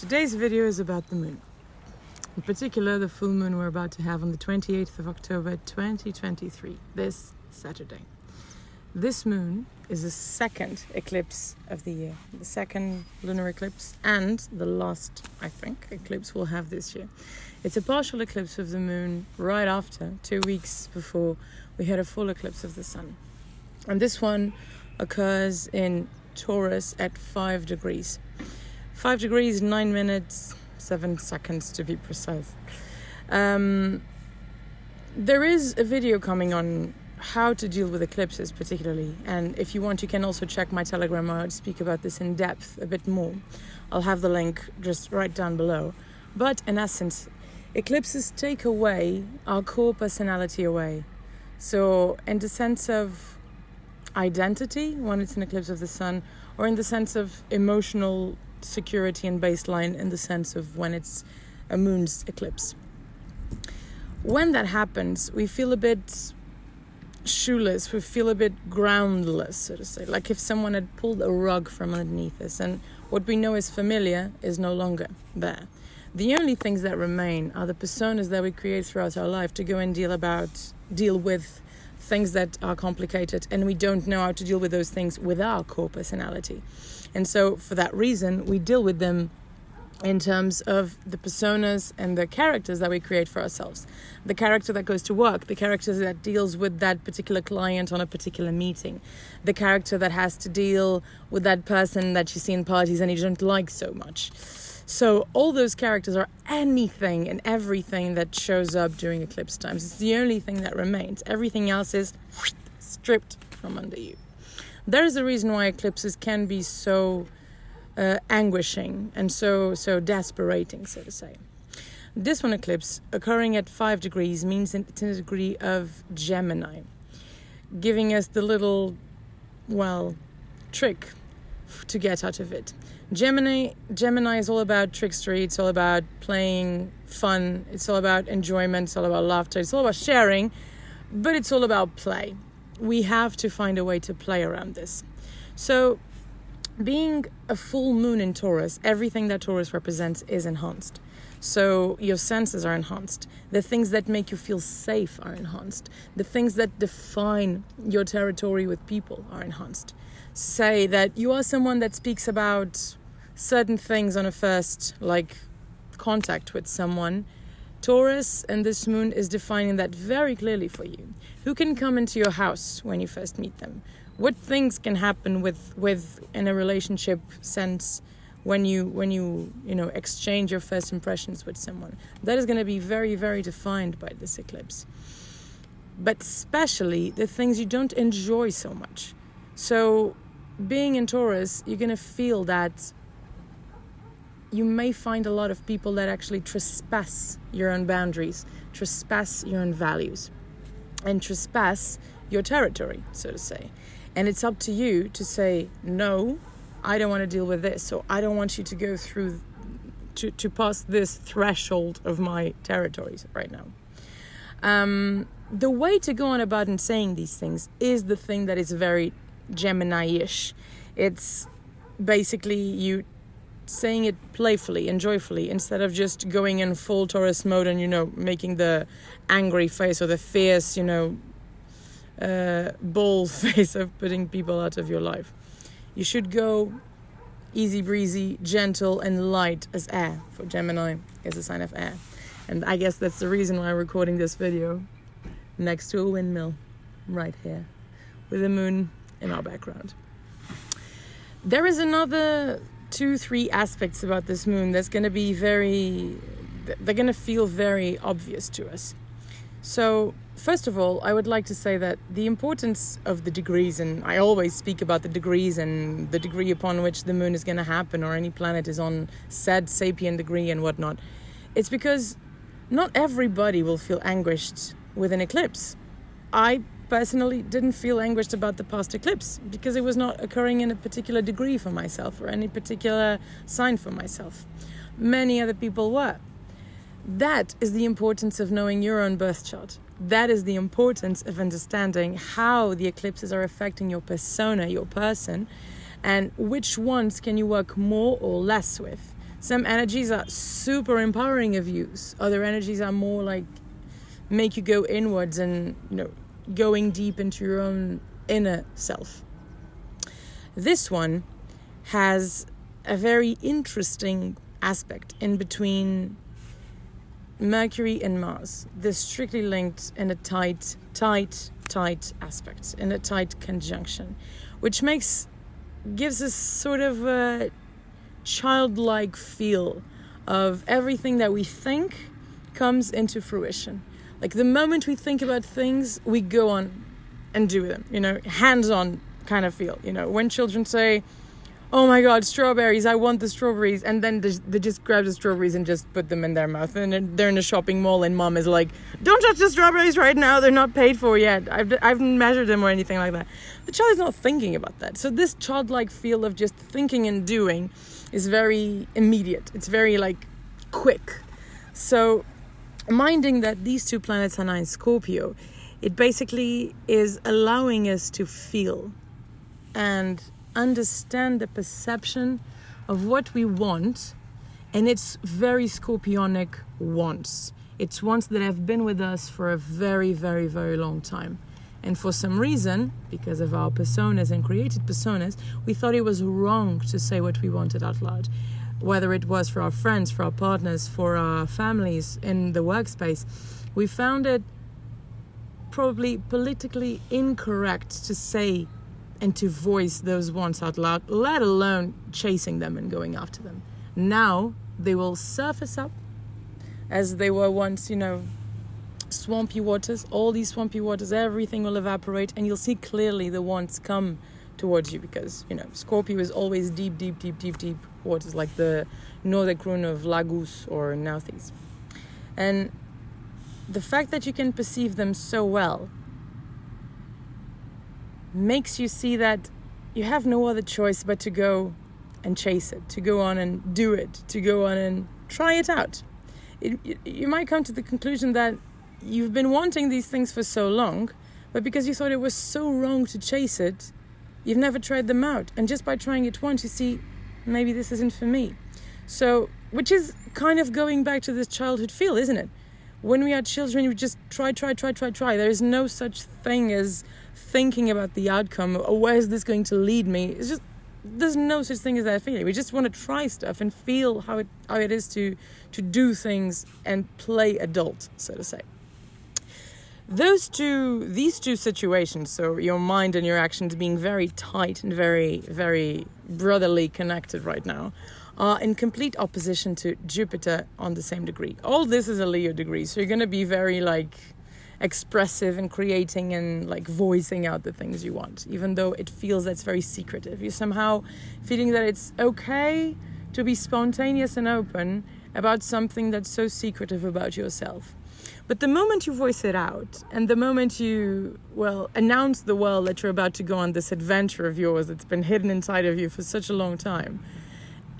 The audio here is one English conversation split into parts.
Today's video is about the moon. In particular, the full moon we're about to have on the 28th of October 2023, this Saturday. This moon is the second eclipse of the year, the second lunar eclipse and the last, I think, eclipse we'll have this year. It's a partial eclipse of the moon right after, 2 weeks before we had a full eclipse of the sun. And this one occurs in Taurus at 5 degrees. 5 degrees, 9 minutes, 7 seconds to be precise. There is a video coming on how to deal with eclipses particularly, and if you want you can also check my Telegram where I speak about this in depth a bit more. I'll have the link just right down below. But in essence, eclipses take away our core personality away. So in the sense of identity when it's an eclipse of the sun, or in the sense of emotional security and baseline in the sense of when it's a moon's eclipse. When that happens, we feel a bit shoeless, we feel a bit groundless, so to say, like if someone had pulled a rug from underneath us and what we know is familiar is no longer there. The only things that remain are the personas that we create throughout our life to go and deal with things that are complicated, and we don't know how to deal with those things with our core personality. And so for that reason, we deal with them in terms of the personas and the characters that we create for ourselves. The character that goes to work, the character that deals with that particular client on a particular meeting, the character that has to deal with that person that you see in parties and you don't like so much. So all those characters are anything and everything that shows up during eclipse times. It's the only thing that remains. Everything else is stripped from under you. There is a reason why eclipses can be so anguishing and so desperating, so to say. This one eclipse occurring at 5 degrees means it's in a degree of Gemini, giving us the little, trick to get out of it. Gemini is all about trickstery, it's all about playing fun, it's all about enjoyment, it's all about laughter, it's all about sharing, but it's all about play. We have to find a way to play around this. So, being a full moon in Taurus, everything that Taurus represents is enhanced. So your senses are enhanced. The things that make you feel safe are enhanced. The things that define your territory with people are enhanced. Say that you are someone that speaks about certain things on a first, contact with someone. Taurus and this moon is defining that very clearly for you. Who can come into your house when you first meet them? What things can happen with in a relationship sense when you exchange your first impressions with someone? That is going to be very, very defined by this eclipse. But especially the things you don't enjoy so much. So being in Taurus, you're going to feel that you may find a lot of people that actually trespass your own boundaries, trespass your own values, and trespass your territory, so to say. And it's up to you to say, no, I don't want to deal with this. So I don't want you to go through, to pass this threshold of my territories right now. The way to go on about and saying these things is the thing that is very Gemini-ish. It's basically you saying it playfully and joyfully instead of just going in full Taurus mode and, making the angry face or the fierce, bold face of putting people out of your life. You should go easy breezy, gentle and light as air, for Gemini is a sign of air. And I guess that's the reason why I'm recording this video next to a windmill right here with the moon in our background. There is another 2-3 aspects about this moon that's going to be they're going to feel very obvious to us. So first of all, I would like to say that the importance of the degrees, and I always speak about the degrees and the degree upon which the moon is going to happen or any planet is on said sapient degree and whatnot. It's because not everybody will feel anguished with an eclipse. I personally didn't feel anguished about the past eclipse because it was not occurring in a particular degree for myself or any particular sign for myself. Many other people were. That is the importance of knowing your own birth chart. That is the importance of understanding how the eclipses are affecting your persona, your person, and which ones can you work more or less with. Some energies are super empowering of you. Other energies are more like make you go inwards and, going deep into your own inner self. This one has a very interesting aspect in between Mercury and Mars. They're strictly linked in a tight aspect, in a tight conjunction, which gives us sort of a childlike feel of everything that we think comes into fruition. Like the moment we think about things, we go on and do them, hands-on kind of feel. When children say, oh my God, strawberries, I want the strawberries. And then they just grab the strawberries and just put them in their mouth. And they're in a shopping mall and mom is like, don't touch the strawberries right now. They're not paid for yet. I haven't measured them or anything like that. The child is not thinking about that. So this childlike feel of just thinking and doing is very immediate. It's very quick. So minding that these two planets are now in Scorpio, it basically is allowing us to feel and understand the perception of what we want, and it's very Scorpionic wants. It's wants that have been with us for a very, very, very long time. And for some reason, because of our personas and created personas, we thought it was wrong to say what we wanted out loud. Whether it was for our friends, for our partners, for our families in the workspace, we found it probably politically incorrect to say and to voice those wants out loud, let alone chasing them and going after them. Now they will surface up as they were once, swampy waters. All these swampy waters, everything will evaporate and you'll see clearly the wants come towards you because, Scorpio is always deep waters, like the Nordic rune of Lagus or Nauthiz. And the fact that you can perceive them so well makes you see that you have no other choice but to go and chase it, to go on and do it, to go on and try it out. You might come to the conclusion that you've been wanting these things for so long, but because you thought it was so wrong to chase it, you've never tried them out. And just by trying it once, you see, maybe this isn't for me. So, which is kind of going back to this childhood feel, isn't it? When we are children, you just try. There is no such thing as thinking about the outcome or where is this going to lead me. It's just, there's no such thing as that feeling. We just want to try stuff and feel how it is to do things and play adult, so to say. These two situations, so your mind and your actions being very tight and very, very brotherly connected right now, are in complete opposition to Jupiter on the same degree. All this is a Leo degree, so you're going to be very expressive and creating and voicing out the things you want, even though it feels that's very secretive. You're somehow feeling that it's okay to be spontaneous and open about something that's so secretive about yourself. But the moment you voice it out and the moment you, announce the world that you're about to go on this adventure of yours that's been hidden inside of you for such a long time,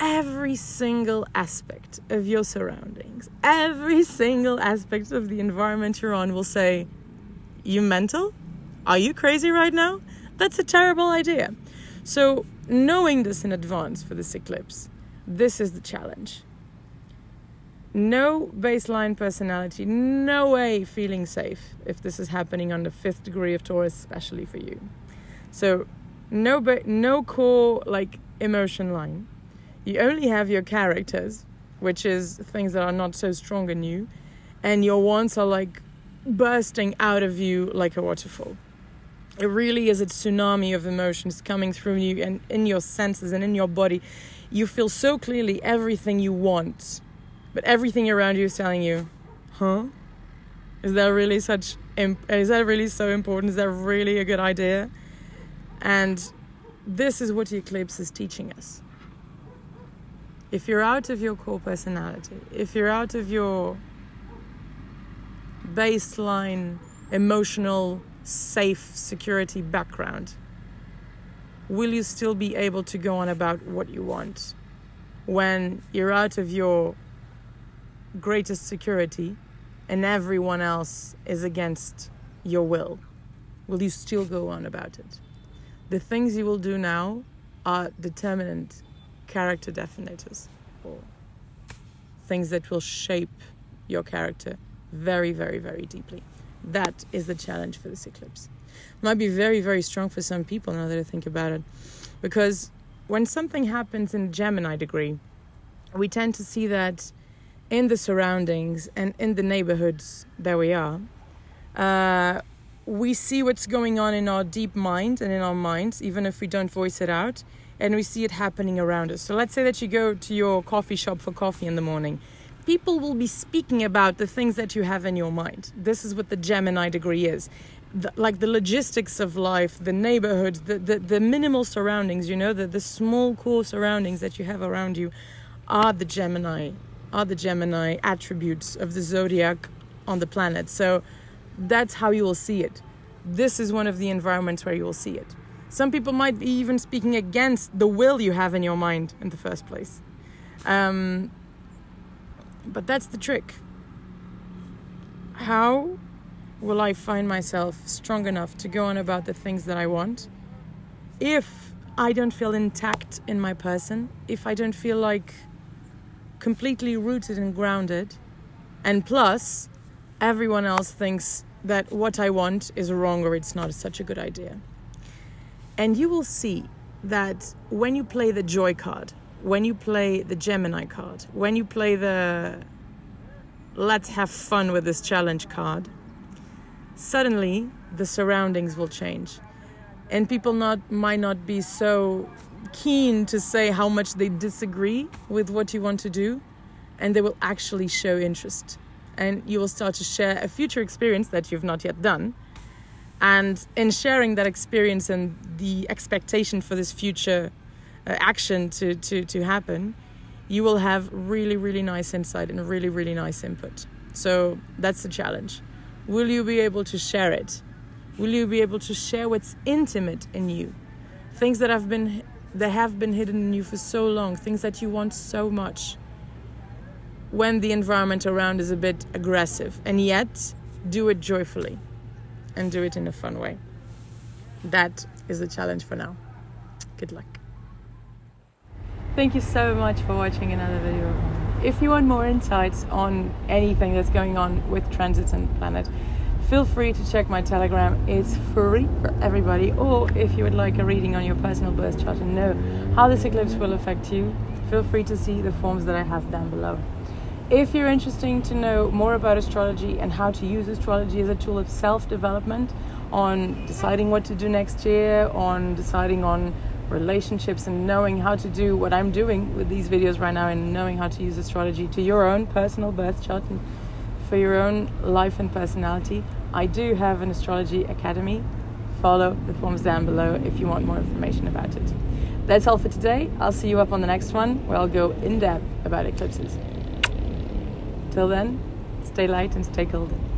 every single aspect of your surroundings, every single aspect of the environment you're on will say, you mental? Are you crazy right now? That's a terrible idea. So knowing this in advance for this eclipse, this is the challenge. No baseline personality, no way feeling safe if this is happening on the 5th degree of Taurus, especially for you. So no core emotion line. You only have your characters, which is things that are not so strong in you, and your wants are bursting out of you like a waterfall. It really is a tsunami of emotions coming through you and in your senses and in your body. You feel so clearly everything you want, but everything around you is telling you, is that really so important? Is that really a good idea? And this is what the eclipse is teaching us. If you're out of your core personality, if you're out of your baseline emotional, safe, security background, will you still be able to go on about what you want when you're out of your greatest security and everyone else is against your will? Will you still go on about it? The things you will do now are determinant character definitors or things that will shape your character very, very, very deeply. That is the challenge for this eclipse. Might be very, very strong for some people now that I think about it. Because when something happens in Gemini degree, we tend to see that in the surroundings and in the neighborhoods that we are, we see what's going on in our deep mind and in our minds, even if we don't voice it out, and we see it happening around us. So let's say that you go to your coffee shop for coffee in the morning. People will be speaking about the things that you have in your mind. This is what the Gemini degree is. Like the logistics of life, the neighborhoods, the minimal surroundings, the small core surroundings that you have around you are the Gemini attributes of the zodiac on the planet. So that's how you will see it. This is one of the environments where you will see it. Some people might be even speaking against the will you have in your mind in the first place. But that's the trick. How will I find myself strong enough to go on about the things that I want if I don't feel intact in my person, if I don't feel like completely rooted and grounded, and plus everyone else thinks that what I want is wrong or it's not such a good idea. And you will see that when you play the joy card, when you play the Gemini card, when you play the let's have fun with this challenge card, suddenly the surroundings will change. And people might not be so keen to say how much they disagree with what you want to do, and they will actually show interest. And you will start to share a future experience that you've not yet done. And in sharing that experience and the expectation for this future action to happen, you will have really, really nice insight and really, really nice input. So that's the challenge. Will you be able to share it? Will you be able to share what's intimate in you? Things that have been hidden in you for so long, things that you want so much, when the environment around is a bit aggressive, and yet do it joyfully and do it in a fun way. That is the challenge for now. Good luck. Thank you so much for watching another video. If you want more insights on anything that's going on with transits and the planet, feel free to check my Telegram. It's free for everybody. Or if you would like a reading on your personal birth chart and know how this eclipse will affect you, feel free to see the forms that I have down below. If you're interested to know more about astrology and how to use astrology as a tool of self-development, on deciding what to do next year, on deciding on relationships and knowing how to do what I'm doing with these videos right now and knowing how to use astrology to your own personal birth chart and for your own life and personality, I do have an astrology academy. Follow the forms down below if you want more information about it. That's all for today. I'll see you up on the next one where I'll go in depth about eclipses. Till then, stay light and stay golden.